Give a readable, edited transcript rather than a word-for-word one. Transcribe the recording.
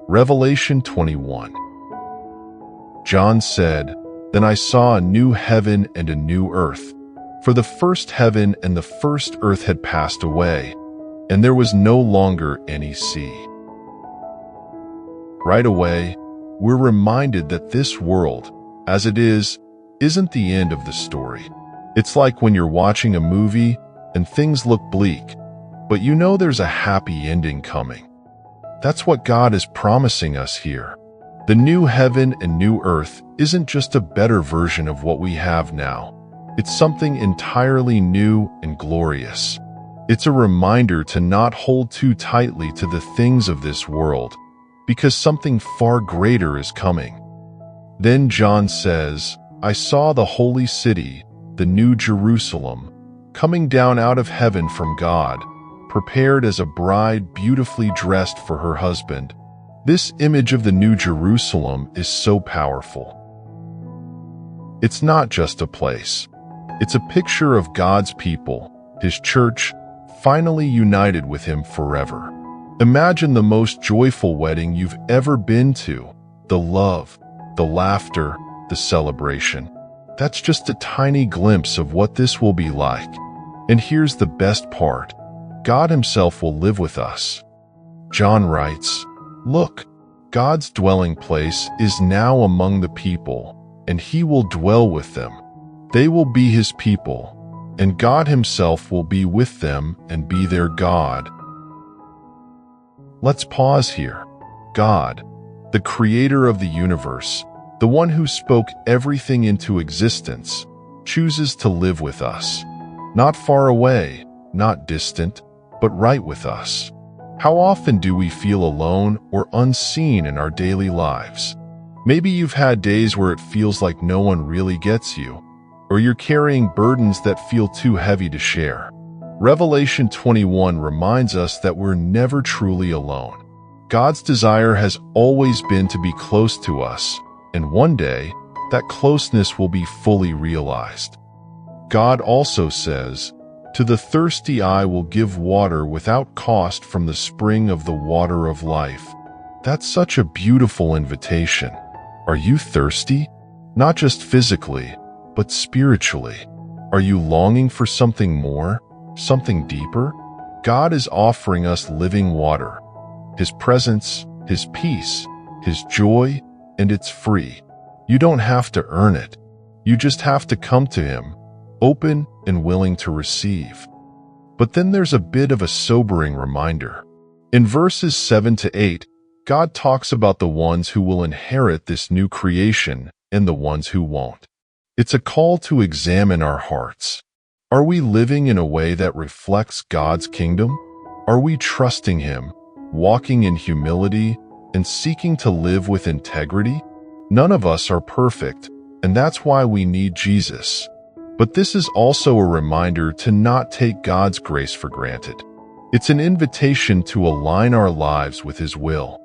Revelation 21. John said, "Then I saw a new heaven and a new earth, for the first heaven and the first earth had passed away, and there was no longer any sea." Right away, we're reminded that this world, as it is, isn't the end of the story. It's like when you're watching a movie and things look bleak, but you know there's a happy ending coming. That's what God is promising us here. The new heaven and new earth isn't just a better version of what we have now. It's something entirely new and glorious. It's a reminder to not hold too tightly to the things of this world, because something far greater is coming. Then John says, "I saw the holy city, the new Jerusalem, coming down out of heaven from God, prepared as a bride beautifully dressed for her husband." This image of the New Jerusalem is so powerful. It's not just a place. It's a picture of God's people, His church, finally united with Him forever. Imagine the most joyful wedding you've ever been to. The love, the laughter, the celebration. That's just a tiny glimpse of what this will be like. And here's the best part. God Himself will live with us. John writes, "Look, God's dwelling place is now among the people, and He will dwell with them. They will be His people, and God Himself will be with them and be their God." Let's pause here. God, the creator of the universe, the one who spoke everything into existence, chooses to live with us. Not far away, not distant, but right with us. How often do we feel alone or unseen in our daily lives? Maybe you've had days where it feels like no one really gets you, or you're carrying burdens that feel too heavy to share. Revelation 21 reminds us that we're never truly alone. God's desire has always been to be close to us, and one day, that closeness will be fully realized. God also says, "To the thirsty I will give water without cost from the spring of the water of life." That's such a beautiful invitation. Are you thirsty? Not just physically, but spiritually. Are you longing for something more, something deeper? God is offering us living water. His presence, His peace, His joy, and it's free. You don't have to earn it. You just have to come to Him, open and willing to receive. But then there's a bit of a sobering reminder. In verses 7 to 8, God talks about the ones who will inherit this new creation and the ones who won't. It's a call to examine our hearts. Are we living in a way that reflects God's kingdom? Are we trusting Him, walking in humility, and seeking to live with integrity? None of us are perfect, and that's why we need Jesus. But this is also a reminder to not take God's grace for granted. It's an invitation to align our lives with His will.